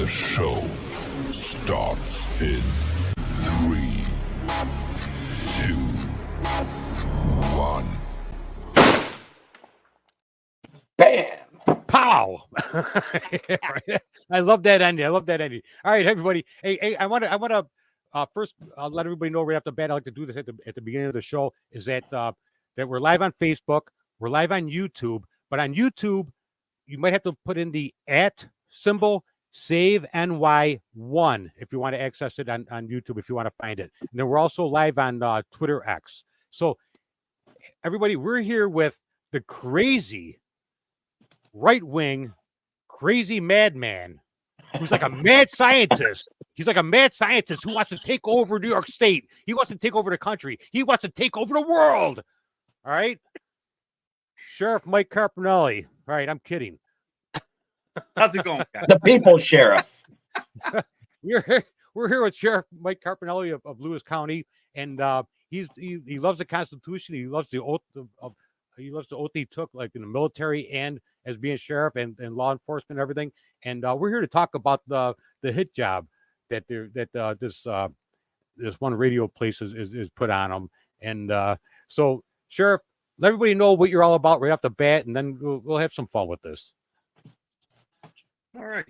The show starts in 3, 2, 1. Bam! Pow! I love that ending. All right, everybody. Hey, I want to first let everybody know right off the bat. I like to do this at the beginning of the show. Is that we're live on Facebook, we're live on YouTube, but on YouTube you might have to put in the @ symbol save NY1 if you want to access it on YouTube, if you want to find it. And then we're also live on Twitter X. So everybody, we're here with the crazy right-wing crazy madman who's like a mad scientist. He's like a mad scientist who wants to take over New York State. He wants to take over the country. He wants to take over the world. All right? Sheriff Mike Carpinelli. All right, I'm kidding. How's it going, guys? The people's sheriff. We're here with Sheriff Mike Carpinelli of Lewis County, and he loves the Constitution. He loves the oath he took, like in the military and as being sheriff and law enforcement and everything. And we're here to talk about the hit job that this one radio place is put on them. And so, Sheriff, let everybody know what you're all about right off the bat, and then we'll have some fun with this. All right.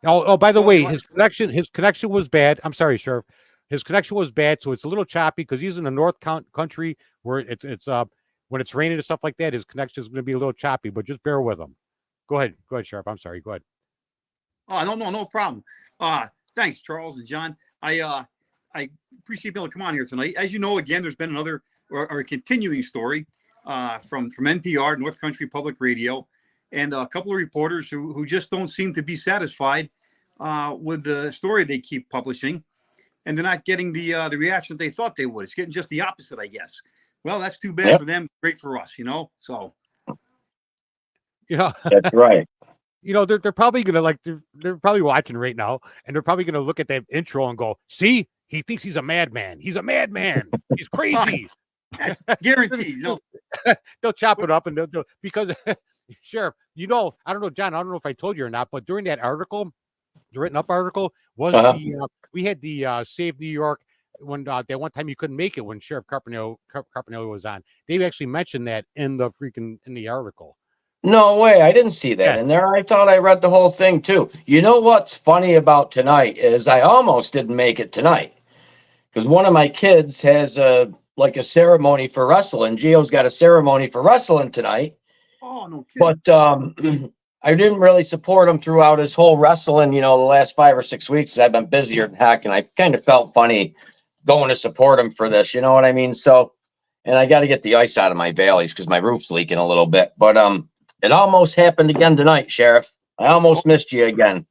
Oh, by the way, his connection was bad. I'm sorry, Sheriff. His connection was bad, so it's a little choppy because he's in the North Country where it's when it's raining and stuff like that, his connection is going to be a little choppy, but just bear with him. Go ahead, Sheriff. I'm sorry. Go ahead. Oh, no problem. Thanks, Charles and John. I appreciate being able to come on here tonight. As you know, again, there's been another or a continuing story from NPR, North Country Public Radio, and a couple of reporters who just don't seem to be satisfied with the story they keep publishing, and they're not getting the reaction that they thought they would. It's getting just the opposite, I guess. Well, that's too bad for them. Great for us, So, that's right. They're probably gonna they're probably watching right now, and they're probably gonna look at that intro and go, "See, he thinks he's a madman. He's a madman. He's crazy." That's guaranteed. They'll chop it up and they'll because Sheriff, I don't know, John. I don't know if I told you or not, but during that article, the written up article was we had the Save New York. When that one time you couldn't make it when Sheriff Carpinelli was on, they actually mentioned that in the article. No way, I didn't see that in there. I thought I read the whole thing too. You know what's funny about tonight is I almost didn't make it tonight because one of my kids has a ceremony for wrestling. Gio's got a ceremony for wrestling tonight. Oh, no kidding. But I didn't really support him throughout his whole wrestling. The last 5 or 6 weeks I've been busier than heck, and I kind of felt funny going to support him for this, you know what I mean? So, and I got to get the ice out of my valleys because my roof's leaking a little bit. But it almost happened again tonight, Sheriff. I almost missed you again.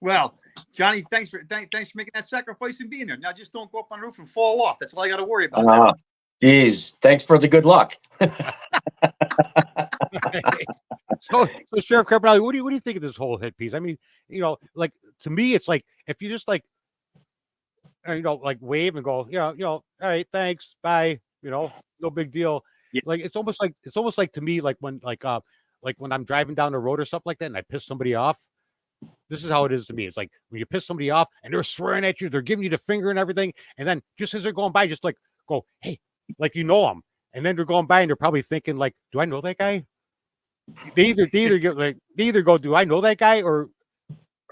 Well, Johnny, thanks for making that sacrifice and being there. Now just don't go up on the roof and fall off. That's all I got to worry about. Geez, thanks for the good luck. So Sheriff Carpinelli, what do you think of this whole hit piece? I mean, to me, it's like if you just wave and go, all right, thanks, bye, no big deal. Yeah. It's almost like to me, like when I'm driving down the road or something like that and I piss somebody off. This is how it is to me. It's like when you piss somebody off and they're swearing at you, they're giving you the finger and everything, and then just as they're going by, just go, hey, them, and then they're going by and they're probably thinking do I know that guy? They either go, do I know that guy, or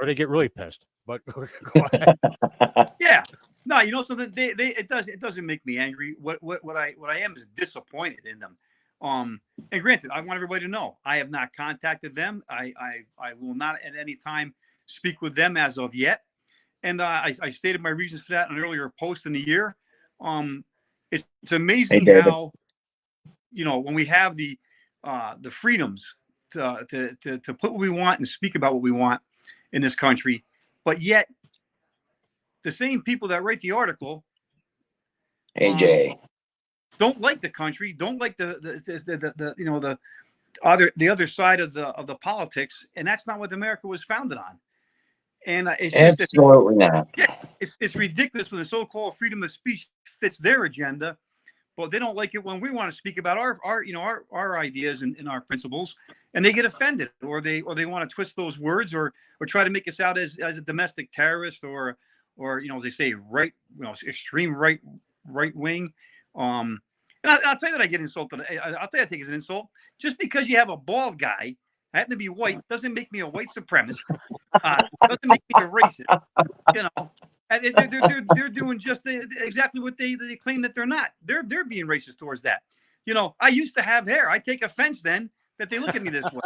they get really pissed. But go ahead. Yeah, no, so that it doesn't make me angry. What I am is disappointed in them. And granted, I want everybody to know I have not contacted them. I will not at any time speak with them as of yet. And I stated my reasons for that in an earlier post in the year. It's amazing how when we have the freedoms to put what we want and speak about what we want in this country. But yet, the same people that write the article, AJ, don't like the country, don't like the other side of the politics, and that's not what America was founded on. And it's absolutely not. Yeah, it's ridiculous when the so-called freedom of speech fits their agenda, but they don't like it when we want to speak about our ideas and our principles, and they get offended, or they want to twist those words, or try to make us out as a domestic terrorist, or as they say, extreme right wing. And I'll tell you that I get insulted. I'll tell you I think it's an insult. Just because you have a bald guy, I happen to be white, doesn't make me a white supremacist. Doesn't make me a racist. And they're doing just exactly what they claim that they're not. They're being racist towards that. I used to have hair. I take offense then that they look at me this way.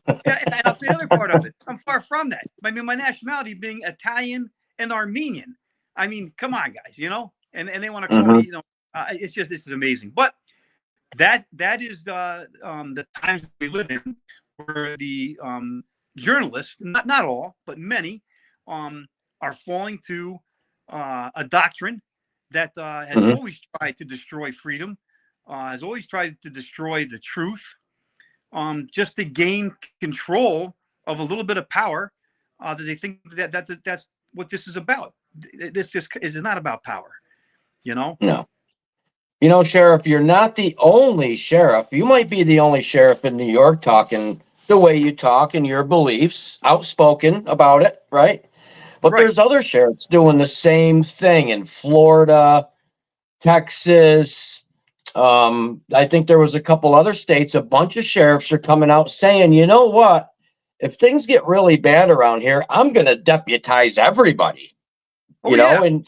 And I'll tell you the other part of it. I'm far from that. I mean, my nationality being Italian and Armenian. I mean, come on, guys. And they want to call me. This is amazing. But that is the times we live in, where the journalists, not all, but many, are falling to a doctrine that has always tried to destroy freedom, has always tried to destroy the truth, just to gain control of a little bit of power, that they think that's what this is about. This just is not about power, No. Sheriff, you're not the only sheriff. You might be the only sheriff in New York talking the way you talk and your beliefs, outspoken about it, right? But there's other sheriffs doing the same thing in Florida, Texas. I think there was a couple other states. A bunch of sheriffs are coming out saying, you know what? If things get really bad around here, I'm going to deputize everybody. And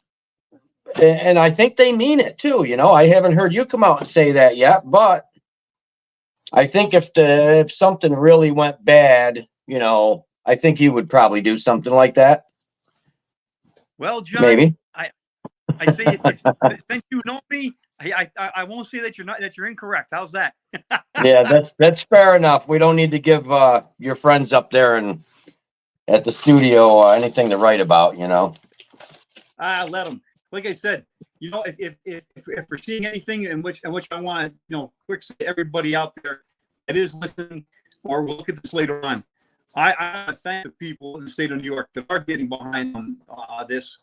I think they mean it too. I haven't heard you come out and say that yet, but I think if something really went bad, I think you would probably do something like that. Well, John, maybe I say if since you know me, I won't say that you're incorrect. How's that? Yeah, that's fair enough. We don't need to give your friends up there and at the studio anything to write about. Let them. Like I said, if we're seeing anything in which I want to quick say to everybody out there that is listening, or we'll look at this later on. I want to thank the people in the state of New York that are getting behind this.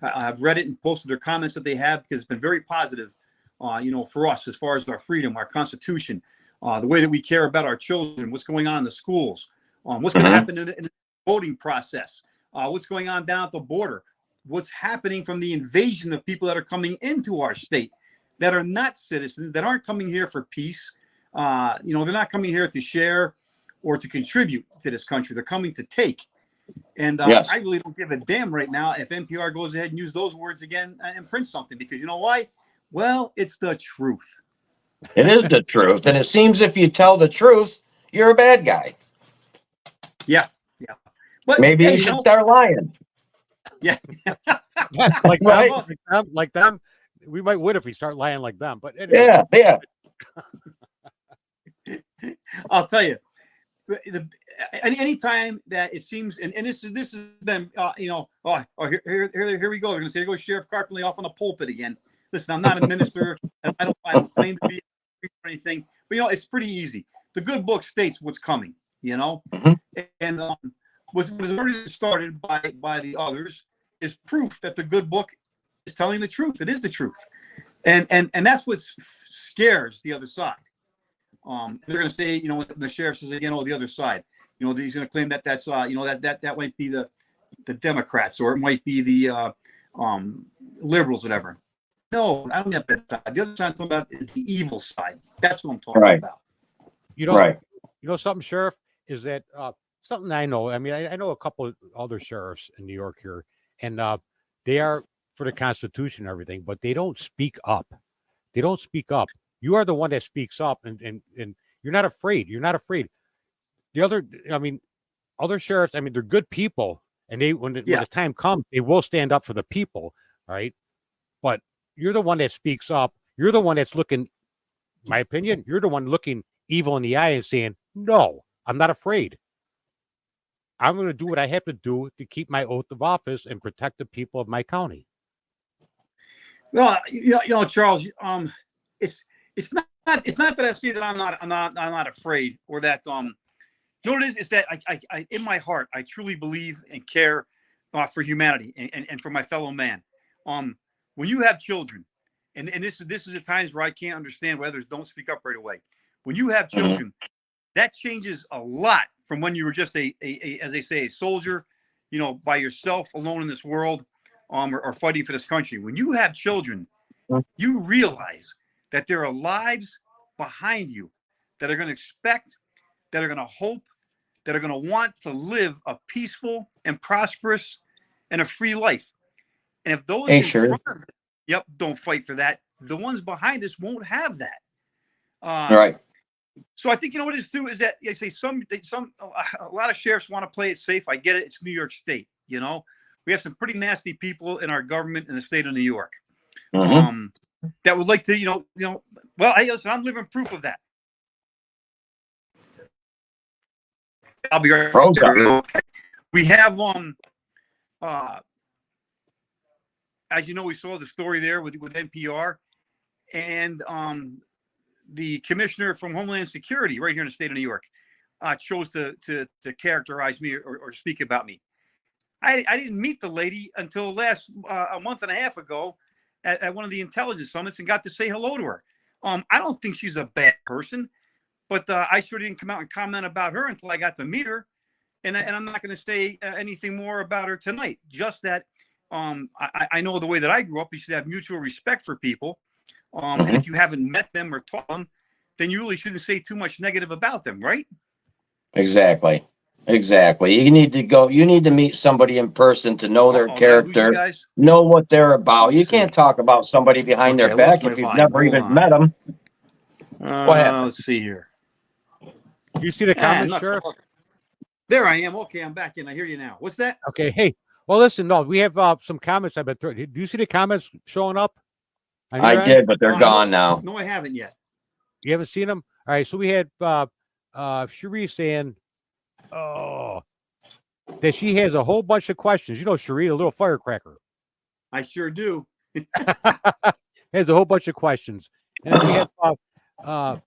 I've read it and posted their comments that they have, because it's been very positive, for us as far as our freedom, our Constitution, the way that we care about our children, what's going on in the schools, what's going to happen in the voting process, what's going on down at the border, what's happening from the invasion of people that are coming into our state that are not citizens, that aren't coming here for peace. They're not coming here to share or to contribute to this country. They're coming to take. And yes. I really don't give a damn right now if NPR goes ahead and use those words again and print something, because you know why? Well, it's the truth. It is the truth. And it seems if you tell the truth, you're a bad guy. Yeah. But maybe you should start lying. Yeah. like right? Like them. We might win if we start lying like them. But anyway. Yeah. I'll tell you. Any time that it seems, and this has been, here we go. They're going to say, there goes Sheriff Carpinelli off on the pulpit again. Listen, I'm not a minister, and I don't claim to be or anything, but it's pretty easy. The good book states what's coming, and what was already started by the others is proof that the good book is telling the truth. It is the truth, and that's what scares the other side. They're going to say, when the sheriff says again, the other side, he's going to claim that that's, that might be the Democrats, or it might be the liberals, whatever. No, I don't have that side. The other side I'm talking about is the evil side. That's what I'm talking about. Right. Something, Sheriff, is that something I know. I mean, I know a couple of other sheriffs in New York here, and they are for the Constitution and everything, but they don't speak up. You are the one that speaks up, and you're not afraid. The other sheriffs, they're good people, and when the time comes, they will stand up for the people, right? But you're the one that speaks up. You're the one that's looking, my opinion, you're the one looking evil in the eye and saying, no, I'm not afraid. I'm going to do what I have to do to keep my oath of office and protect the people of my county. Well, Charles, it's not that I say that I'm not afraid, or that what it is that I in my heart I truly believe and care for humanity and for my fellow man. When you have children and this is at times where I can't understand why others don't speak up right away. When you have children, that changes a lot from when you were just a as they say, a soldier, by yourself alone in this world, or fighting for this country. When you have children, you realize that there are lives behind you that are going to expect, that are going to hope, that are going to want to live a peaceful and prosperous and a free life. And if those in front of it, don't fight for that, the ones behind us won't have that. Right. So I think what it is too is that I say a lot of sheriffs want to play it safe. I get it. It's New York State. We have some pretty nasty people in our government in the state of New York. That would like to, well, listen, I'm living proof of that. I'll be right back. We have, as you know, we saw the story there with NPR, and the commissioner from Homeland Security right here in the state of New York chose to characterize me or speak about me. I didn't meet the lady until a month and a half ago at one of the intelligence summits and got to say hello to her. I don't think she's a bad person, but I sure didn't come out and comment about her until I got to meet her. And I'm not going to say anything more about her tonight. Just that I know the way that I grew up, you should have mutual respect for people. And if you haven't met them or taught them, then you really shouldn't say too much negative about them, right? Exactly. You need to meet somebody in person to know their character, know what they're about. You can't talk about somebody behind their back if you've never even met them. Let's see here. Do you see the comments, Sheriff? There I am. Okay, I'm back in. I hear you now. What's that? Okay. Hey, well, listen, no, we have some comments I've been throwing. Do you see the comments showing up? I did, but they're gone now. No, I haven't yet. You haven't seen them? All right. So we had Cherie saying, that she has a whole bunch of questions. Cherie, a little firecracker. I sure do. Has a whole bunch of questions. And then we have,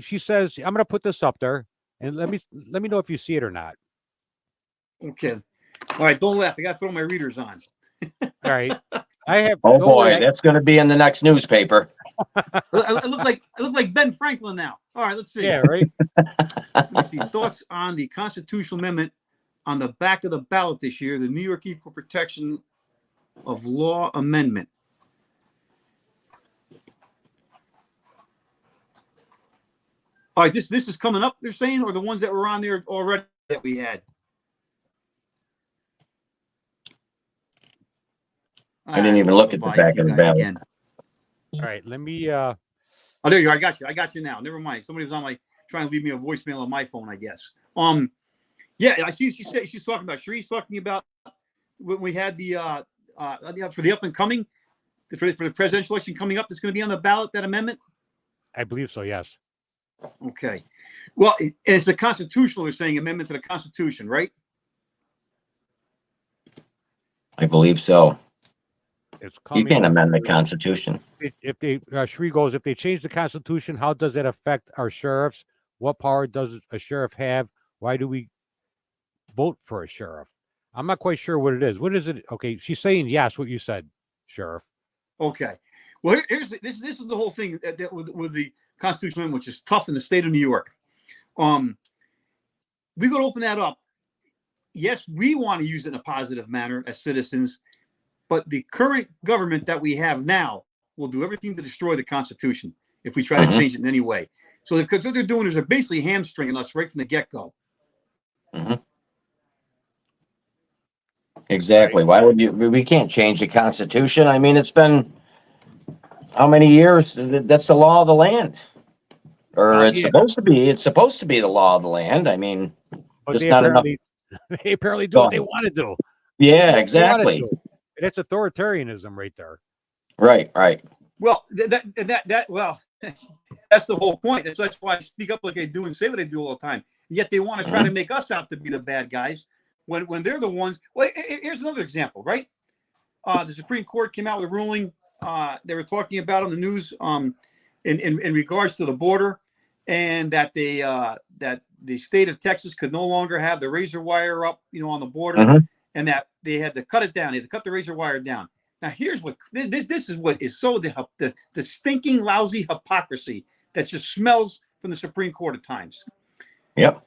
she says, I'm going to put this up there, and let me know if you see it or not. Okay. All right. Don't laugh. I got to throw my readers on. All right. I have. Oh boy, that's going to be in the next newspaper. I look like Ben Franklin now. All right, let's see. Yeah, right. Let me see. Thoughts on the constitutional amendment on the back of the ballot this year, the New York Equal Protection of Law Amendment. All right, this is coming up, they're saying, or the ones that were on there already that we had? I didn't even look at the back of the ballot. Again. All right, let me. Oh, there you are. I got you now. Never mind. Somebody was on trying to leave me a voicemail on my phone, I guess. Yeah, I see. She's talking about. Cherie's talking about when we had the for the up and coming, for the presidential election coming up. It's going to be on the ballot, that amendment. I believe so. Yes. Okay. Well, it's a constitutional. They're saying amendment to the Constitution, right? I believe so. It's coming. You can't amend the Constitution. If they Shree goes, if they change the Constitution, how does that affect our sheriffs? What power does a sheriff have? Why do we vote for a sheriff? I'm not quite sure what it is. What is it? Okay, she's saying yes. What you said, Sheriff. Okay. Well, this is the whole thing that with the Constitutional Amendment, which is tough in the state of New York. We got to open that up. Yes, we want to use it in a positive manner as citizens, but the current government that we have now will do everything to destroy the Constitution if we try to change it in any way. So because what they're doing is they're basically hamstringing us right from the get-go. Exactly. Why would you? We can't change the Constitution. I mean, it's been how many years? That's the law of the land, or it's supposed to be. It's supposed to be the law of the land. I mean, but just not enough. They apparently do what they want to do. Yeah, exactly. That's authoritarianism right there. Right. Well, well, that's the whole point. That's why I speak up like I do and say what I do all the time. Yet they want to try to make us out to be the bad guys when they're the ones. Well, here's another example, right? The Supreme Court came out with a ruling. They were talking about on the news in regards to the border, and that that the state of Texas could no longer have the razor wire up, on the border, and that they had to cut it down. They had to cut the razor wire down. Now, here's what this is what is so the stinking, lousy hypocrisy that just smells from the Supreme Court at times. Yep.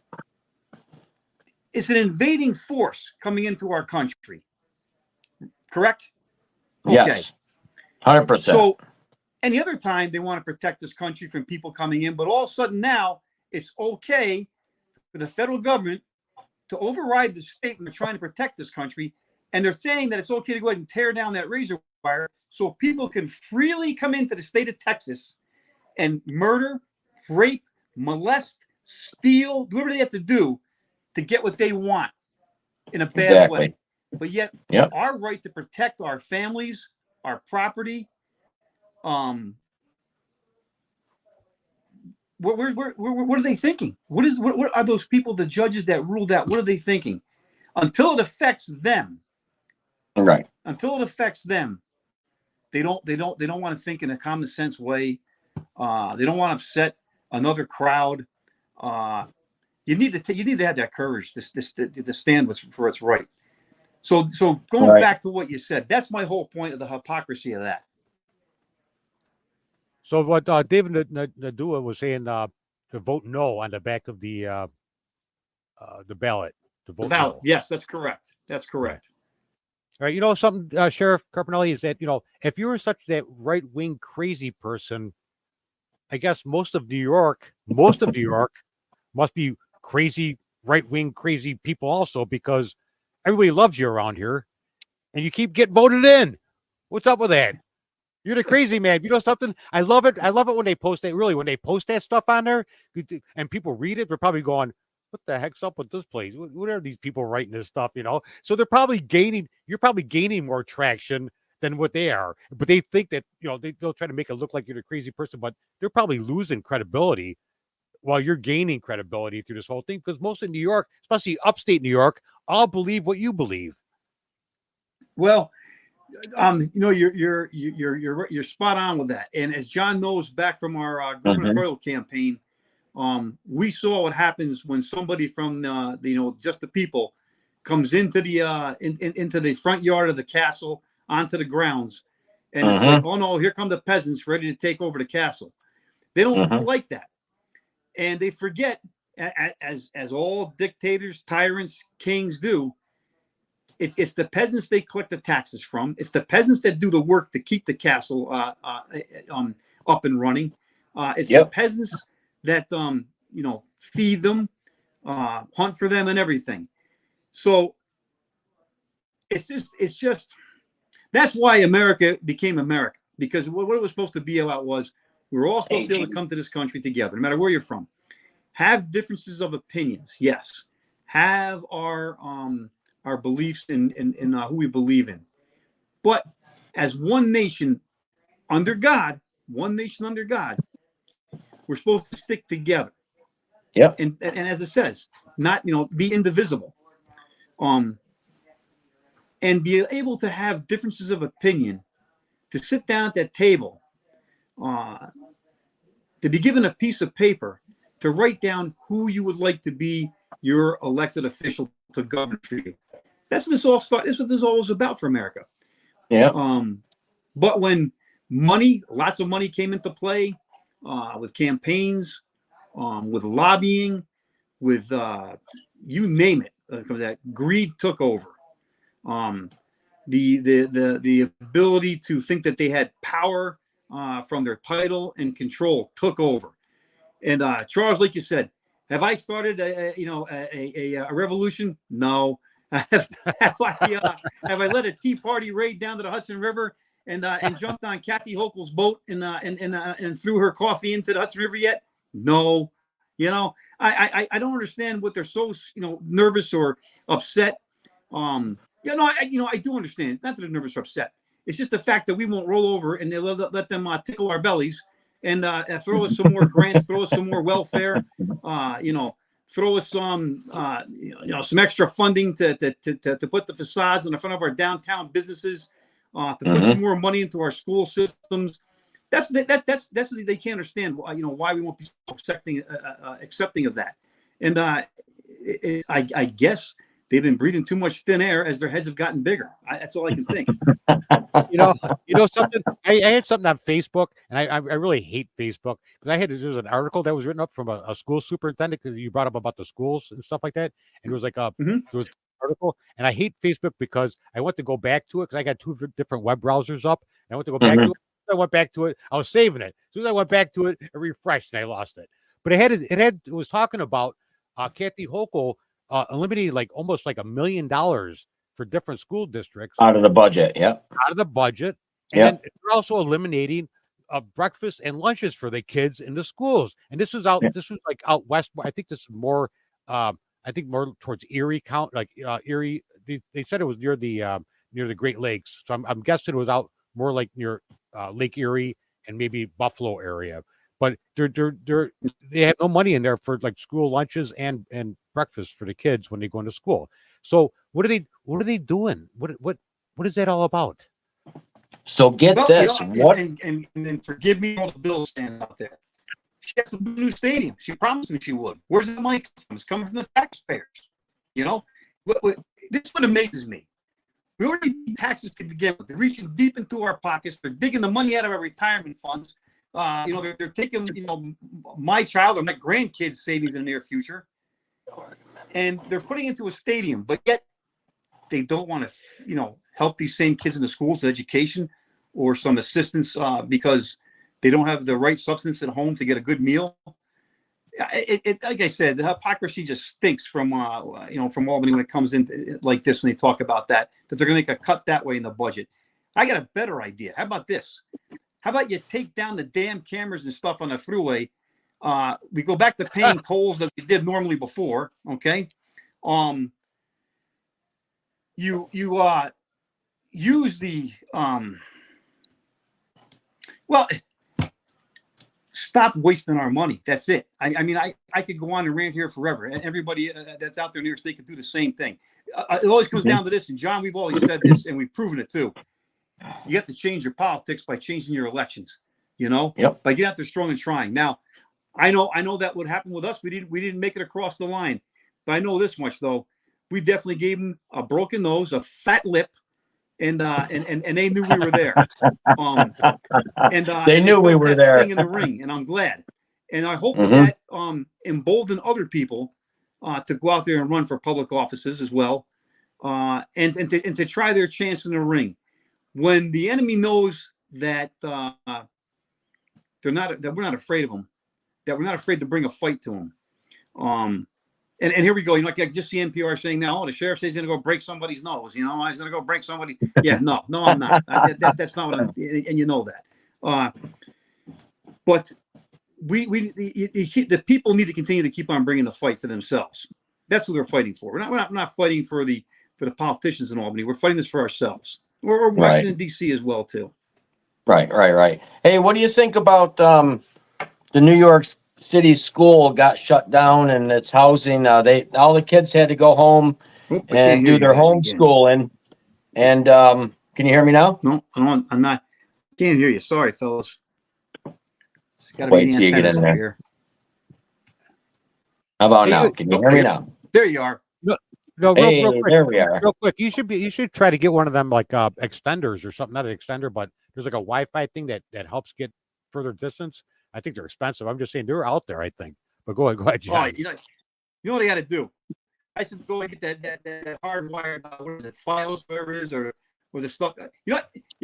It's an invading force coming into our country. Correct? Okay. Yes. 100%. So any other time they want to protect this country from people coming in, but all of a sudden now it's okay for the federal government to override the state when they're trying to protect this country. And they're saying that it's okay to go ahead and tear down that razor wire so people can freely come into the state of Texas and murder, rape, molest, steal, do whatever they have to do to get what they want in a bad way. But yet our right to protect our families, our property, what are they thinking? What are those people, the judges that ruled that? What are they thinking? Until it affects them, right? Until it affects them, they don't want to think in a common sense way. They don't want to upset another crowd. You need to have that courage to stand for what's right. So going back to what you said, that's my whole point of the hypocrisy of that. So what David Nadua was saying to vote no on the back of the ballot. To vote no. Yes, that's correct. That's correct. All right, you know something, Sheriff Carpinelli, is that, you know, if you were such that right-wing crazy person, I guess most of New York must be crazy, right-wing crazy people also, because everybody loves you around here and you keep getting voted in. What's up with that? You're the crazy man. You know something? I love it. I love it when they post that. Really, when they post that stuff on there and people read it, they're probably going, what the heck's up with this place? What are these people writing this stuff, you know? So you're probably gaining more traction than what they are. But they think that, you know, they'll try to make it look like you're the crazy person, but they're probably losing credibility while you're gaining credibility through this whole thing. Because most of New York, especially upstate New York, all believe what you believe. Well, you know, you're spot on with that. And as John knows, back from our gubernatorial campaign, we saw what happens when somebody from just the people comes into the into the front yard of the castle, onto the grounds, and it's like, oh no, here come the peasants ready to take over the castle. They don't like that, and they forget, as all dictators, tyrants, kings do. It's the peasants they collect the taxes from. It's the peasants that do the work to keep the castle up and running. It's the peasants that feed them, hunt for them, and everything. So it's just that's why America became America, because what it was supposed to be about was we were all supposed to be able to come to this country together, no matter where you're from. Have differences of opinions, yes. Have our beliefs in who we believe in, but as one nation under God, we're supposed to stick together. Yeah. And as it says, not be indivisible, and be able to have differences of opinion, to sit down at that table, to be given a piece of paper to write down who you would like to be your elected official to govern you. That's what this all started. That's what this all was about for America. Yeah. But when lots of money came into play, with campaigns, with lobbying, with you name it, that greed took over. The ability to think that they had power from their title and control took over. And Charles, like you said, have I started a revolution? No. Have I led a Tea Party raid down to the Hudson River and jumped on Kathy Hochul's boat and threw her coffee into the Hudson River yet? No. I don't understand what they're so nervous or upset. I do understand. It's not that they're nervous or upset. It's just the fact that we won't roll over and they let them tickle our bellies and throw us some more grants, throw us some more welfare, throw us some extra funding to put the facades in the front of our downtown businesses, to put some more money into our school systems. That's what they can't understand. Why we won't be accepting of that. And I guess they've been breathing too much thin air as their heads have gotten bigger. That's all I can think. Something. I had something on Facebook, and I really hate Facebook because there was an article that was written up from a school superintendent because you brought up about the schools and stuff like that, and it was like there was an article, and I hate Facebook because I went to go back to it because I got two different web browsers up, and I went to go back to it. I went back to it. I was saving it. As soon as I went back to it, it refreshed, and I lost it. But it was talking about Kathy Hochul eliminating like almost like $1 million for different school districts out of the budget. Yep. Out of the budget. And then they're also eliminating breakfast and lunches for the kids in the schools. And this was this was like out west. I think this is more, more towards Erie Erie. They said it was near the Great Lakes. So I'm guessing it was out more like near Lake Erie and maybe Buffalo area. But they have no money in there for like school lunches and breakfast for the kids when they go into school. So what are they doing? What is that all about? So get this. What? And then forgive me all the Bills fans out there. She has to build a new stadium. She promised me she would. Where's the money come from? It's coming from the taxpayers. This is what amazes me. We already need taxes to begin with. They're reaching deep into our pockets. They're digging the money out of our retirement funds. They're taking, my child or my grandkids' savings in the near future, and they're putting into a stadium. But yet, they don't want to, help these same kids in the schools with education or some assistance because they don't have the right substance at home to get a good meal. Like I said, the hypocrisy just stinks from Albany when it comes in like this. When they talk about that they're going to make a cut that way in the budget. I got a better idea. How about this? How about you take down the damn cameras and stuff on the thruway? We go back to paying tolls that we did normally before. Okay. You use the stop wasting our money. That's it. I could go on and rant here forever, and everybody that's out there in New York State could do the same thing. It always comes down to this, and John, we've always said this, and we've proven it too. You have to change your politics by changing your elections. By getting out there strong and trying. Now, I know that would happen with us. We didn't make it across the line, but I know this much though. We definitely gave them a broken nose, a fat lip, and they knew we were there. They knew we were there. Thing in the ring, and I'm glad. And I hope that emboldened other people to go out there and run for public offices as well, and to try their chance in the ring. When the enemy knows that that we're not afraid of them, that we're not afraid to bring a fight to them. And here we go. I just see NPR saying now, the sheriff says he's going to go break somebody's nose. He's going to go break somebody. Yeah, no, I'm not. That's not what I'm. And you know that. But the people need to continue to keep on bringing the fight for themselves. That's what we're fighting for. We're not fighting for the politicians in Albany. We're fighting this for ourselves. Or Washington D.C. as well too. Right. Hey, what do you think about the New York City school got shut down and its housing? All the kids had to go home and do their homeschooling. And can you hear me now? No, I'm not. Can't hear you. Sorry, fellas. It's got to Wait be till the you get antennas in up there. here. How about now? Can you hear me now? There you are. No, Hey, real quick, there we are. real quick. You should try to get one of them like extenders or something. Not an extender, but there's like a Wi-Fi thing that helps get further distance. I think they're expensive. I'm just saying they're out there, I think. But go ahead, John. Oh, you know what I got to do? I should go and get that hardwired, what is it, files, whatever it is, or the stuff. Yeah,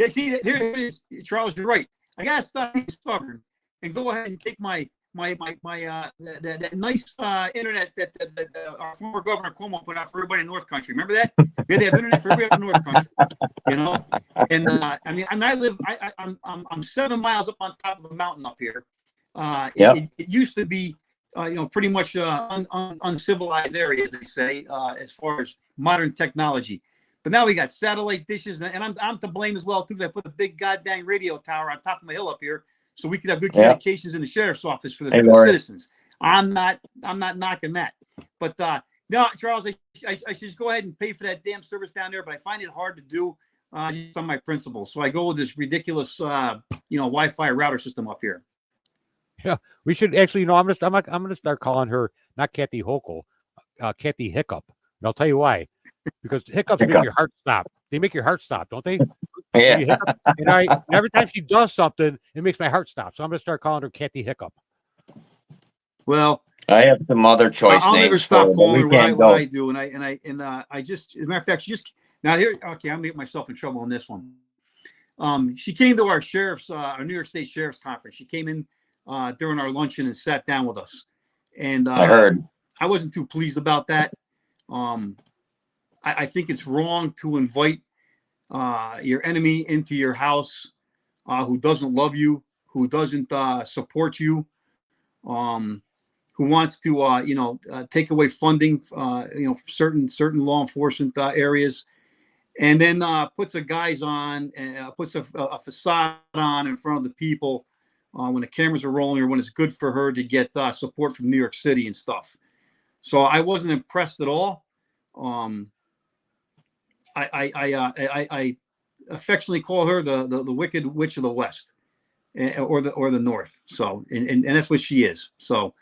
see, here it is. Charles, you're right. I got to stop being stubborn and go ahead and take my that nice internet that our former governor Cuomo put out for everybody in North Country. Remember that? We had to have internet for everybody in North Country. And I'm 7 miles up on top of a mountain up here. It used to be pretty much uncivilized area, as they say, as far as modern technology. But now we got satellite dishes, and I'm to blame as well too. I put a big goddamn radio tower on top of my hill up here, so we could have good communications in the sheriff's office for the citizens. I'm not knocking that, but no, Charles, I should just go ahead and pay for that damn service down there, but I find it hard to do just on my principles. So I go with this ridiculous, Wi-Fi router system up here. Yeah, we should actually. I'm gonna start calling her not Kathy Hochul, Kathy Hiccup. And I'll tell you why. Because hiccups make Hiccup. your heart stop. They make your heart stop, don't they? Yeah. When you hiccup, and every time she does something, it makes my heart stop. So I'm gonna start calling her Kathy Hiccup. Well, I have some other choice I'll names never for stop her, but calling we her can't what go. I do, and I just, as a matter of fact, she just now here. Okay, I'm gonna get myself in trouble on this one. She came to our our New York State Sheriff's Conference. She came in during our luncheon and sat down with us, and I heard. I wasn't too pleased about that. I think it's wrong to invite your enemy into your house who doesn't love you, who doesn't support you, who wants to take away funding for certain law enforcement areas, and then puts a guise on and puts a facade on in front of the people when the cameras are rolling or when it's good for her to get support from New York City and stuff. So I wasn't impressed at all. I affectionately call her the Wicked Witch of the West, or the North. So and that's what she is. So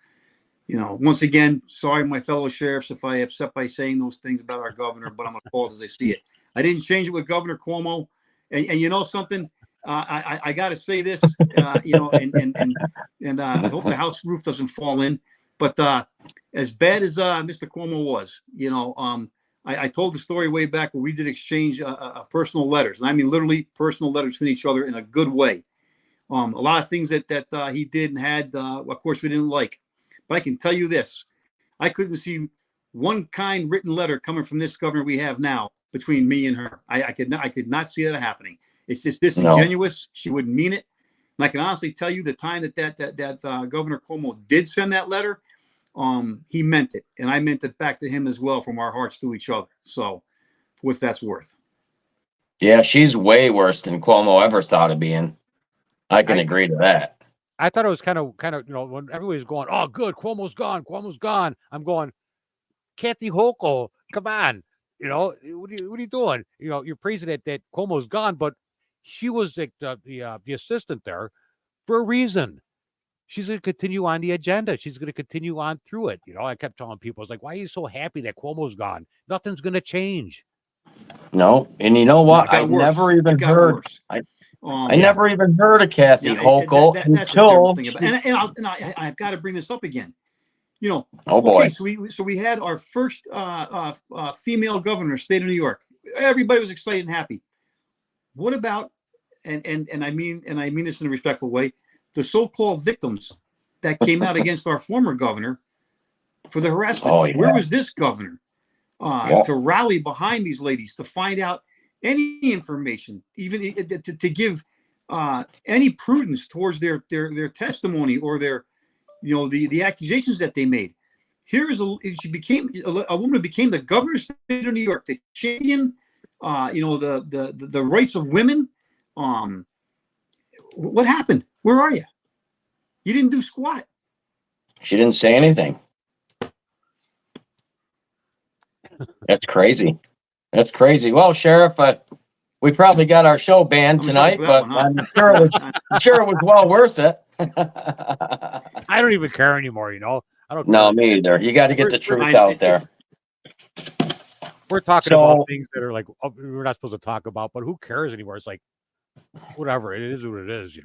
once again, sorry, my fellow sheriffs, if I upset by saying those things about our governor, but I'm gonna call it as I see it. I didn't change it with Governor Cuomo, and you know something. I got to say this, and I hope the house roof doesn't fall in. But as bad as Mr. Cuomo was, I told the story way back where we did exchange personal letters, and I mean literally personal letters from each other in a good way. A lot of things that he did and had, of course, we didn't like. But I can tell you this: I couldn't see one kind written letter coming from this governor we have now between me and her. I could not see that happening. It's just disingenuous. No. She wouldn't mean it. And I can honestly tell you the time that Governor Cuomo did send that letter, he meant it, and I meant it back to him as well, from our hearts to each other. So, for what that's worth. Yeah, she's way worse than Cuomo ever thought of being. I can agree to that. I thought it was kind of, when everybody's going, oh, good, Cuomo's gone. I'm going, Kathy Hochul, come on. What are you doing? You're praising that Cuomo's gone, but she was like the assistant there for a reason. She's going to continue on the agenda. She's going to continue on through it. I kept telling people, I was like, why are you so happy that Cuomo's gone? Nothing's going to change. No, and you know what? I never even heard. I never even heard of Kathy Hochul that's until. The thing about, and I've got to bring this up again. Oh boy! Okay, so we had our first female governor, state of New York. Everybody was excited and happy. What about and I mean this in a respectful way, the so-called victims that came out against our former governor for the harassment? Oh, yeah. Where was this governor to rally behind these ladies, to find out any information, even to give any prudence towards their testimony or their the accusations that they made? Here's a woman who became the governor of the state of New York, to champion the rights of women. What happened? Where are you? You didn't do squat. She didn't say anything. That's crazy. That's crazy. Well, Sheriff, we probably got our show banned tonight, but I'm sure it was well worth it. I don't even care anymore. I don't. No, me either. You got to get the truth out there. We're talking about things that are like we're not supposed to talk about, but who cares anymore? It's like whatever. It is what it is.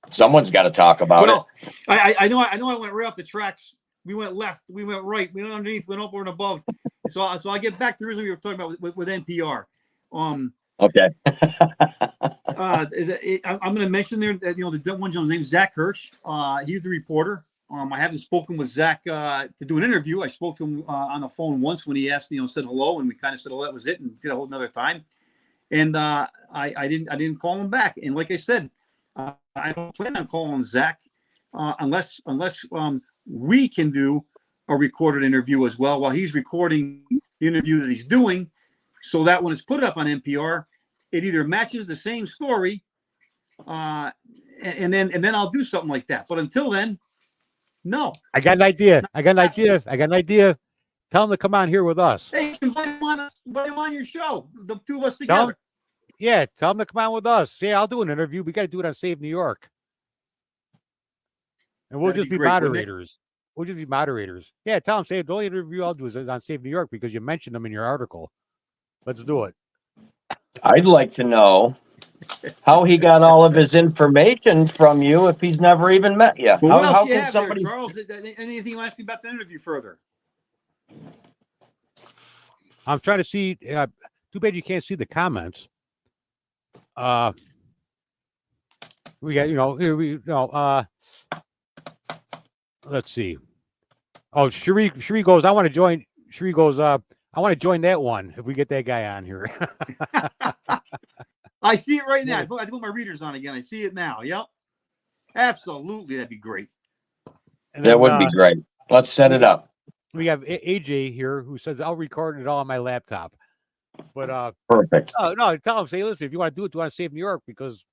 Someone's got to talk about it. I know I went right off the tracks. We went left. We went right. We went underneath. Went over and above. So I get back to the reason we were talking about with NPR. Okay. I'm going to mention there that the one gentleman's name is Zach Hirsch. He's the reporter. I haven't spoken with Zach to do an interview. I spoke to him on the phone once when he asked, said hello, and we kind of said, "Oh, that was it," and did a whole another time. And I didn't call him back. And like I said, I don't plan on calling Zach unless we can do a recorded interview as well while he's recording the interview that he's doing, so that when it's put up on NPR, it either matches the same story, and then I'll do something like that. But until then, no. I got an idea. Tell him to come on here with us. Hey, invite him on your show. The two of us together. Tell him to come on with us. Yeah, I'll do an interview. We got to do it on Save New York. And we'll just be moderators. We'll just be moderators. Yeah, tell them, Save. The only interview I'll do is on Save New York because you mentioned them in your article. Let's do it. I'd like to know how he got all of his information from you if he's never even met you. Well, what else How do you can have there, somebody? Charles? Anything you want to ask me about the interview further? I'm trying to see. Too bad you can't see the comments. We got, here we go. Let's see. Oh, Cherie goes, I want to join. Cherie goes, I want to join that one if we get that guy on here. I see it right now. I put my readers on again. I see it now. Yep. Absolutely. That'd be great. And That then, would be great. Let's set it up. we have AJ here who says, I'll record it all on my laptop. But Perfect. no, tell him, say, listen, if you want to do it, do you want to save New York? Because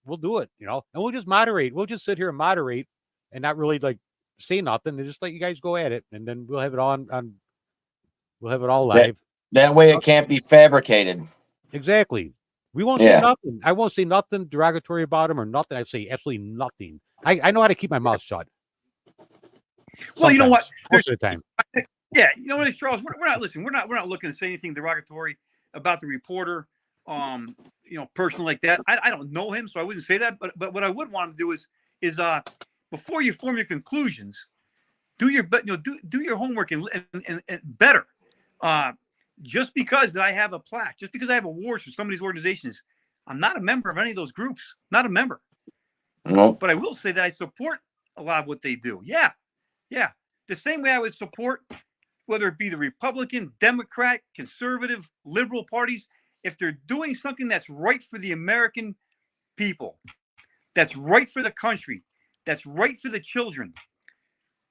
we'll do it, and we'll just moderate. We'll just sit here and moderate and not really like say nothing and just let you guys go at it. And then we'll have it on we'll have it all live. That way it can't be fabricated. Exactly. We won't say nothing. I won't say nothing derogatory about him or nothing. I say absolutely nothing. I know how to keep my mouth shut. Well, you know what? Most of the time. Yeah, you know what, Charles? We're not listening. We're not looking to say anything derogatory about the reporter. Person like that. I don't know him, so I wouldn't say that. But what I would want him to do is before you form your conclusions, do your homework and better. Just because that I have a plaque, just because I have awards for some of these organizations, I'm not a member of any of those groups. Not a member. Nope. But I will say that I support a lot of what they do. Yeah. The same way I would support, whether it be the Republican, Democrat, conservative, liberal parties, if they're doing something that's right for the American people, that's right for the country, that's right for the children.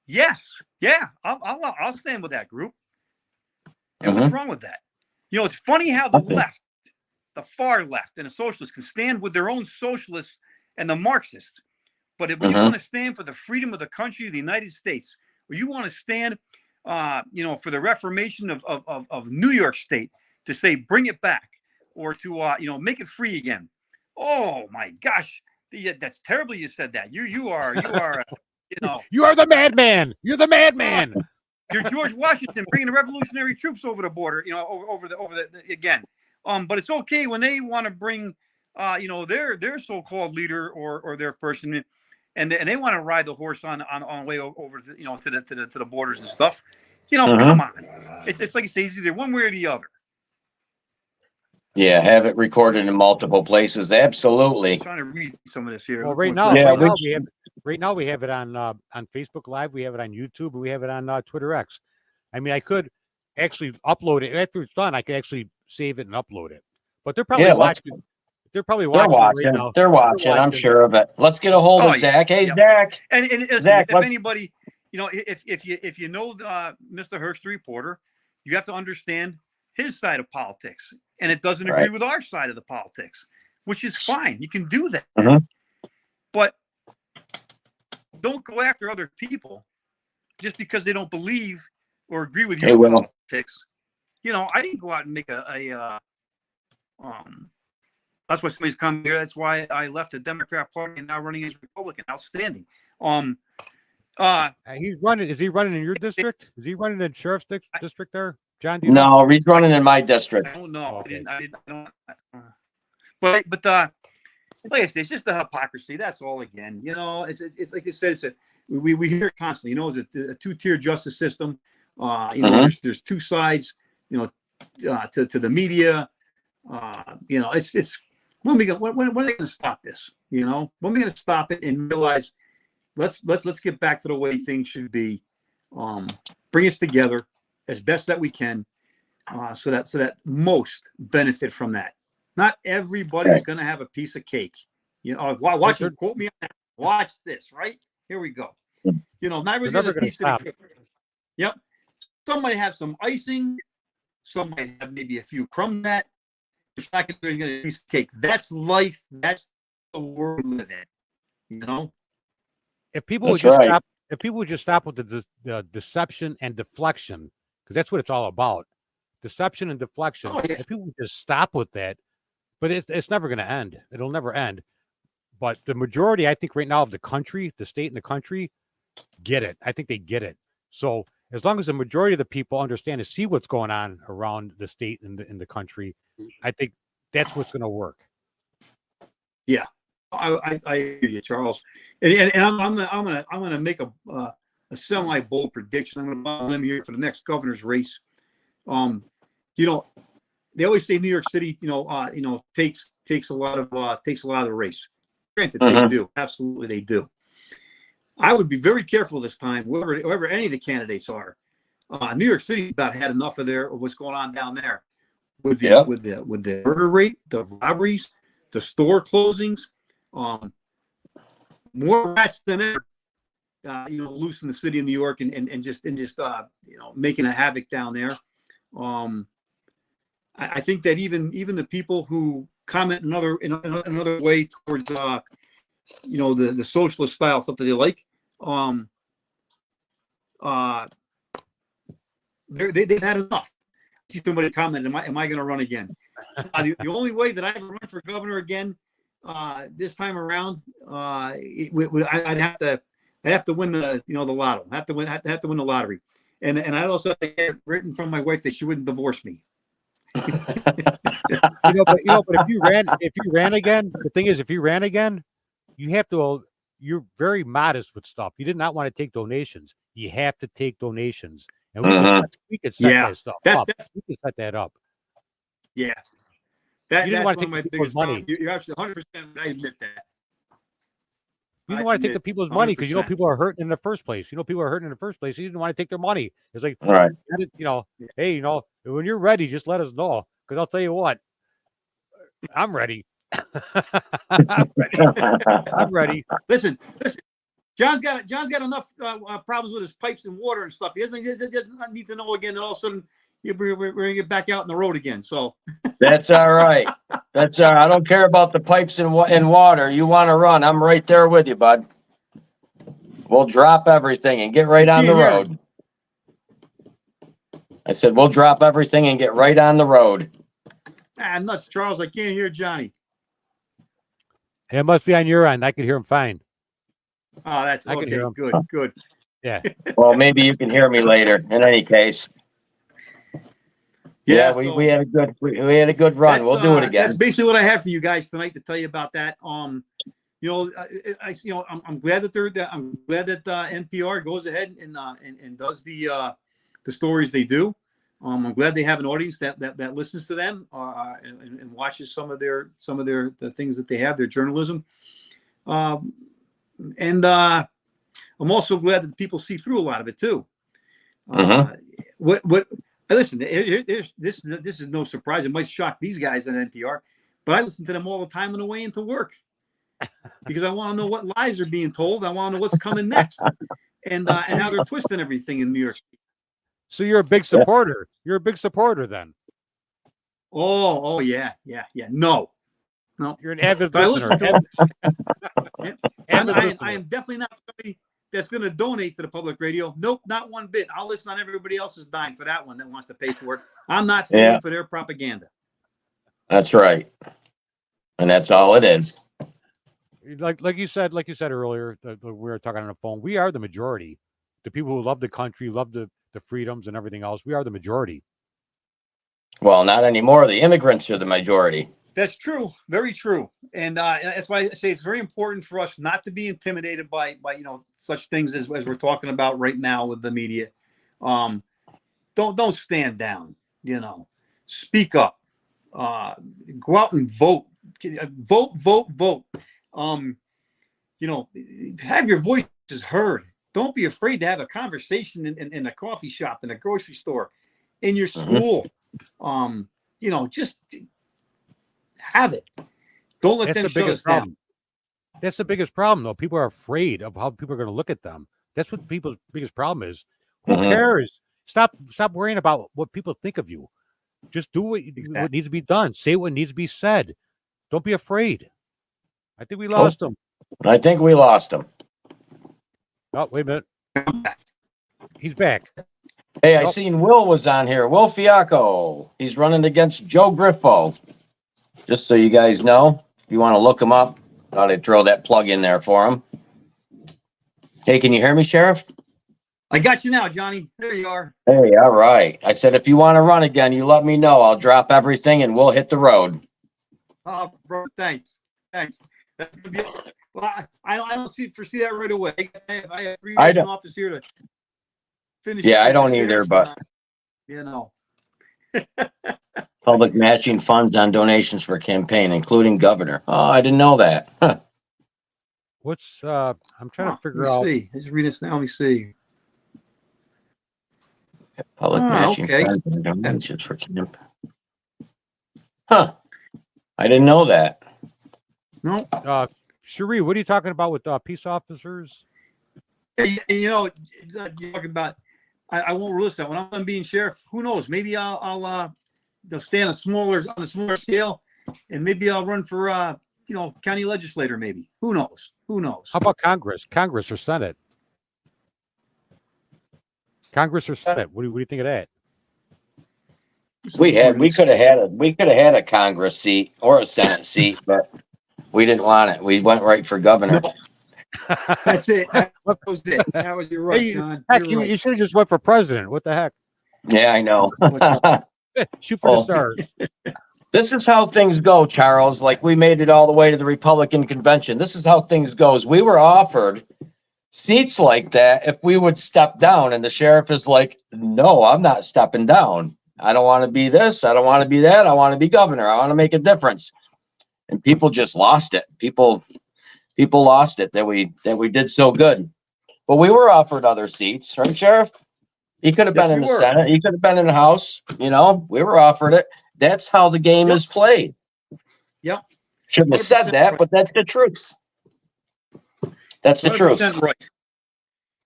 Yes. Yeah. I'll stand with that group. And what's wrong with that? It's funny how the left, the far left, and the socialists can stand with their own socialists and the Marxists. But if you want to stand for the freedom of the country of the United States, or you want to stand, for the reformation of New York State, to say bring it back, or to make it free again. Oh my gosh, that's terrible. You said that. You are You are the madman. You're the madman. You're George Washington bringing the revolutionary troops over the border, over the again. But it's okay when they want to bring, their so-called leader or their person, and they want to ride the horse on way over, to the borders and stuff. Come on. It's like you say, it's either one way or the other. Yeah, have it recorded in multiple places. Absolutely. I'm trying to read some of this here. Well, right now we have it on Facebook Live, we have it on YouTube, and we have it on Twitter X. I mean, I could actually upload it after it's done. I could actually save it and upload it. But they're probably watching. They're probably watching. Right now. They're watching. I'm sure of it. Let's get a hold of Zach. Hey, Zach. And listen, Zach, if anybody, if you know Mr. Hurst, the reporter, you have to understand his side of politics, and it doesn't agree with our side of the politics, which is fine. You can do that, but don't go after other people just because they don't believe or agree with your politics. I didn't go out and make that's why somebody's coming here. That's why I left the Democrat Party and now running as Republican. Outstanding. He's running. Is he running in your district? Is he running in sheriff's district there, John? Do you know? No, he's running in my district. I don't know. Okay. I don't. But like I said, it's just the hypocrisy. That's all. Again, it's like I said. We hear it constantly. It's a two-tier justice system. There's two sides. To the media. It's when are they going to stop this? When are we going to stop it and realize let's get back to the way things should be. Bring us together as best that we can, so that most benefit from that. Not everybody's going to have a piece of cake. Watch him quote me on that. Watch this, right? Here we go. Not everybody's going to have a piece of the cake. Yep. Some might have some icing. Some might have maybe a few crumbs that. It's not going to get a piece of cake. That's life. That's the world we live in. If people would just stop, if people would just stop with the deception and deflection, because that's what it's all about. Deception and deflection. If people would just stop with that, but it's never going to end. It'll never end. But the majority, I think, right now of the country, the state and the country, get it. I think they get it. So as long as the majority of the people understand and see what's going on around the state and in the country, I think that's what's going to work. Yeah, I hear you, Charles. And I'm gonna make a semi bold prediction. I'm gonna buy a limb here for the next governor's race. You know, they always say New York City, takes a lot of the race. Granted, they do. Absolutely, they do. I would be very careful this time, whoever any of the candidates are. New York City about had enough of what's going on down there with the murder rate, the robberies, the store closings, more rats than ever. Loose in the city of New York and just making a havoc down there. I think that even the people who comment another way towards the socialist style, something they like, they've had enough. I see somebody comment, am I going to run again? The only way that I ever run for governor again this time around, I'd have to win the lotto. Have to win the lottery, and I'd also have to get written from my wife that she wouldn't divorce me. But if you ran again, the thing is, if you ran again, you're very modest with stuff. You did not want to take donations. You have to take donations, and we could set that stuff up. We could set that up. Yeah, you didn't want that's to one of my take biggest money. You're absolutely 100%. I admit that. You didn't want to take the people's money because 100%. people are hurting in the first place. People are hurting in the first place. You didn't want to take their money. It's like, Right. Hey, when you're ready, just let us know. Because I'll tell you what, I'm ready. I'm ready. Listen. John's got enough problems with his pipes and water and stuff. He doesn't need to know again that all of a sudden we're going to get back out on the road again. So That's all right. That's all right. I don't care about the pipes and water. You want to run? I'm right there with you, bud. We'll drop everything and get right on the road. I said we'll drop everything and get right on the road. Nuts, Charles. I can't hear Johnny. It must be on your end. I can hear him fine. Oh, that's I can okay. hear him. Good. Yeah. Well, maybe you can hear me later. In any case. Yeah, we had a good run. We'll do it again. That's basically what I have for you guys tonight to tell you about that. I'm glad that I'm glad that NPR goes ahead and does the stories they do. I'm glad they have an audience that listens to them and watches some of the things that they have, their journalism. And I'm also glad that people see through a lot of it too. Listen, this is no surprise. It might shock these guys at NPR, but I listen to them all the time on the way into work because I want to know what lies are being told. I want to know what's coming next and how they're twisting everything in New York City. So you're a big supporter. You're a big supporter then. Oh yeah. No. You're an avid listener. I am definitely not somebody that's going to donate to the public radio. Nope, not one bit. I'll listen on everybody else's dime for that one that wants to pay for it. I'm not paying for their propaganda. That's right. And that's all it is. Like you said earlier, we were talking on the phone. We are the majority. The people who love the country, love the freedoms and everything else. We are the majority. Well, not anymore. The immigrants are the majority. That's true. Very true. And that's why I say it's very important for us not to be intimidated by such things as we're talking about right now with the media. Don't stand down, speak up, go out and vote, vote. Have your voices heard. Don't be afraid to have a conversation in a coffee shop, in a grocery store, in your school. Just have it. Don't let them shut us down. That's the biggest problem, though. People are afraid of how people are going to look at them. That's what people's biggest problem is. Who cares? Stop worrying about what people think of you. Just do what needs to be done. Say what needs to be said. Don't be afraid. I think we lost him. I think we lost him. Oh, wait a minute. He's back. Hey, I seen Will was on here. Will Fiacco. He's running against Joe Griffo. Just so you guys know, if you want to look him up, thought I'd throw that plug in there for him. Hey, can you hear me, Sheriff? I got you now, Johnny. There you are. Hey, all right. I said, if you want to run again, you let me know. I'll drop everything and we'll hit the road. Oh, bro, thanks. That's gonna be. Well, I don't foresee that right away. I have 3 I years in don't. office here to finish. Yeah, I finish the don't either, sheriff, but you know. public matching funds on donations for campaign, including governor. Oh, I didn't know that. Huh. What's I'm trying to Let figure me out. see. Let's read this now. Let me see. Public matching Okay. funds on donations for campaign. Huh. I didn't know that. No, Cherie, what are you talking about with peace officers? and, you're talking about. I won't release that when I'm done being sheriff. Who knows? Maybe I'll stay on a smaller scale, and maybe I'll run for county legislator. Maybe. Who knows? Who knows? How about Congress or Senate? Congress or Senate? What do you think of that? We could have had a Congress seat or a Senate seat, but we didn't want it. We went right for governor. No, that's it. That was it. That was you're right, Hey, John. heck, You're right. you should have just went for president. What the heck? Yeah, I know. Shoot for the Oh. stars. This is how things go, Charles. Like, we made it all the way to the Republican convention. This is how things goes. We were offered seats like that if we would step down, and the sheriff is like, no, I'm not stepping down. I don't want to be this. I don't want to be that. I want to be governor. I want to make a difference. And people just lost it. People lost it that we did so good. But we were offered other seats, right, Sheriff? He could have Yes, been in we the were. Senate. He could have been in the House. We were offered it. That's how the game Yep. is played. Yep. Shouldn't have said 100% that, right. but that's the truth. That's the truth. 100% right.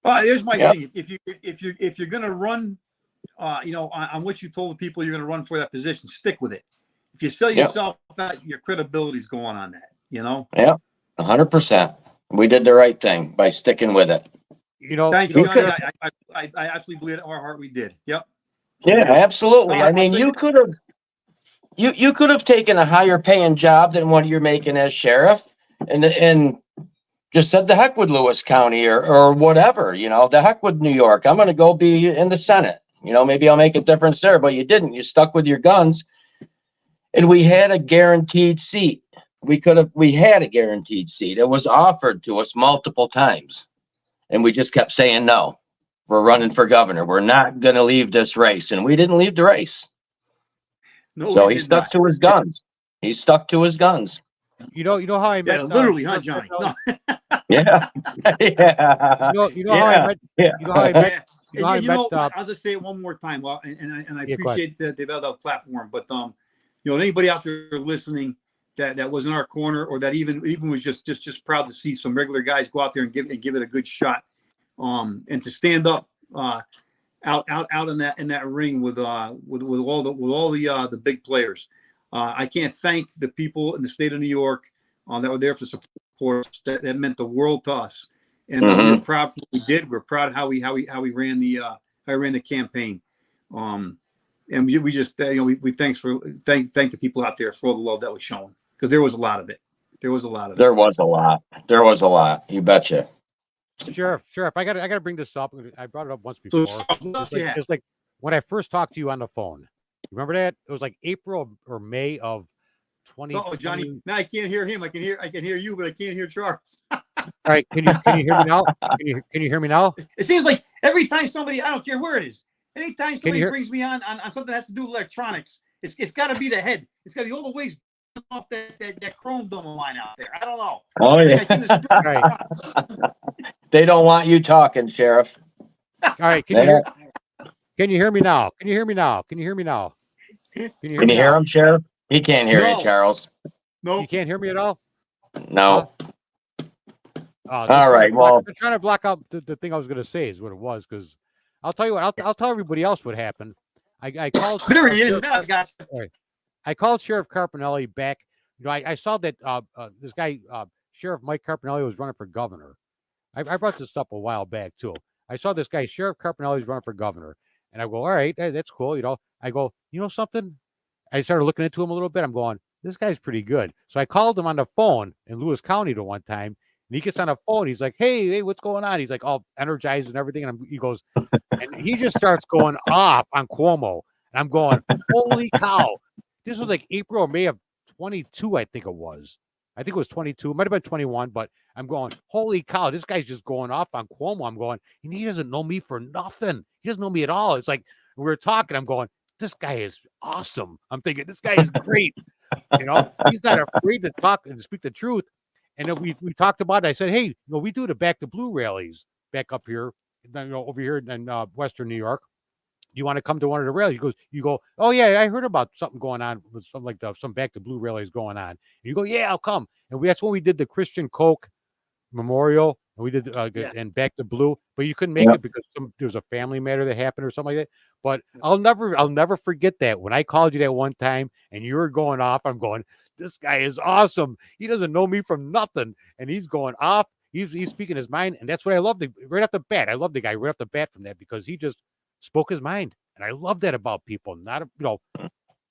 Well, here's my Yep. thing. If you're gonna run, on what you told the people you're gonna run for that position, stick with it. If you sell Yep. yourself out, your credibility's going on that. Yeah, 100%. We did the right thing by sticking with it. Thanks, we Johnny. could- I absolutely believe it in our heart we did. Yep. Yeah, absolutely. I I'll mean, say you could have you could have taken a higher paying job than what you're making as sheriff, and just said the heck with Lewis County or whatever. The heck with New York. I'm going to go be in the Senate. Maybe I'll make a difference there. But you didn't. You stuck with your guns, and we had a guaranteed seat. We had a guaranteed seat. It was offered to us multiple times, and we just kept saying no. We're running for governor. We're not going to leave this race, and we didn't leave the race. no, So we he did stuck not. to his guns. He stuck to his guns. You know how I met. Yeah, literally, huh, Sheriff Johnny? Carpinelli? No. Yeah. Yeah. You know how I met. Yeah. You know how I met. Yeah. You know how I met. I'll just say it one more time. Well, and I Yeah, go ahead. appreciate the developed platform, but anybody out there listening that was in our corner, or that even was just proud to see some regular guys go out there and give it a good shot, and to stand up out in that ring with all the big players. I can't thank the people in the state of New York that were there for support. That meant the world to us, and we're proud for what we did. We're proud of how we ran the campaign, and we just we thank the people out there for all the love that was shown, because there was a lot of it. There was a lot. There was a lot. You betcha. Sheriff, I gotta bring this up. I brought it up once before. So, It's like when I first talked to you on the phone. Remember that? It was like April or May of 2020. Oh, Johnny! Now I can't hear him. I can hear you, but I can't hear Charles. All right, can you hear me now? Can you hear me now? It seems like every time somebody, I don't care where it is, anytime somebody brings me on something that has to do with electronics, it's got to be the head. It's got to be all the ways off that Chrome dome line out there. I don't know. Oh yeah. Right. They don't want you talking, Sheriff. All right, can you hear me now? Can you hear me now? Can you hear me now? Can you hear him, Sheriff? He can't hear you, Charles. No, you can't hear me at all. No. All right. Well, they're trying to block out the thing I was going to say is what it was, because I'll tell you what. I'll tell everybody else what happened. I called. There he is. Now I got you. I called Sheriff Carpinelli back. I saw that this guy Sheriff Mike Carpinelli was running for governor. I brought this up a while back too. I saw this guy Sheriff Carpinelli was running for governor, and I go, all right, that's cool. I go, something. I started looking into him a little bit. I'm going, this guy's pretty good. So I called him on the phone in Lewis County the one time, he gets on a phone. He's like, hey, what's going on? He's like all energized and everything. And he goes, and he just starts going off on Cuomo. And I'm going, holy cow. This was like April or May of 22, I think it was. I think it was 22. It might have been 21, but I'm going, holy cow, this guy's just going off on Cuomo. I'm going, and he doesn't know me for nothing. He doesn't know me at all. It's like we were talking. I'm going, this guy is awesome. I'm thinking, this guy is great. He's not afraid to talk and speak the truth. And then we talked about it. I said, hey, we do the Back to Blue rallies back up here, over here in Western New York. Do you want to come to one of the rallies? You go, oh yeah, I heard about something going on with something like some Back to Blue rallies going on. And you go, yeah, I'll come. And that's when we did the Christian Coke Memorial, and we did and Back to Blue, but you couldn't make it because there was a family matter that happened or something like that. But I'll never forget that when I called you that one time and you were going off. I'm going, this guy is awesome. He doesn't know me from nothing, and he's going off. He's speaking his mind, and that's what I love. Right off the bat, I love the guy right off the bat from that because he just spoke his mind, and I love that about people. Not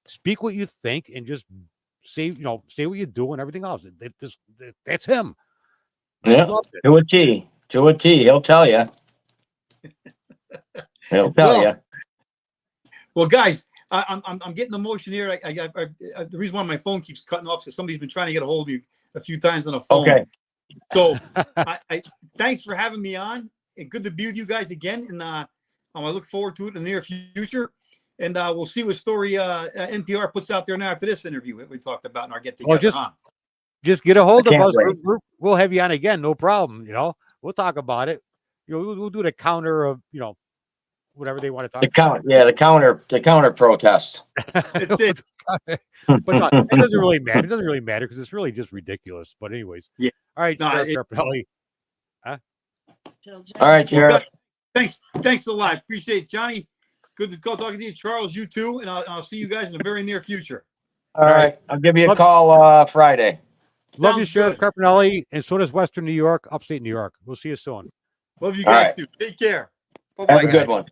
speak what you think and just say what you do and everything else. That's him. Yeah, to a T. To a T. He'll tell you. He'll tell you. Well, guys, I'm getting emotion here. The reason why my phone keeps cutting off is somebody's been trying to get a hold of me a few times on the phone. Okay. So, I thanks for having me on. And good to be with you guys again. And I look forward to it in the near future. And we'll see what story NPR puts out there now after this interview that we talked about in our get together. Just get a hold of us. We'll have you on again. No problem. We'll talk about it. We'll do the counter of, whatever they want to talk about. The counter protest. That's it. But no, it doesn't really matter. It doesn't really matter because it's really just ridiculous. But anyways. Yeah. All right. Carpinelli. All right, Sheriff. Thanks a lot. Appreciate it, Johnny. Good to go talking to you. Charles, you too. And I'll see you guys in the very near future. All right. I'll give you a call Friday. Love you, Sheriff Carpinelli, and so does Western New York, upstate New York. We'll see you soon. Love you guys too. Take care. Bye-bye. Have a good one.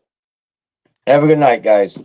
Have a good night, guys.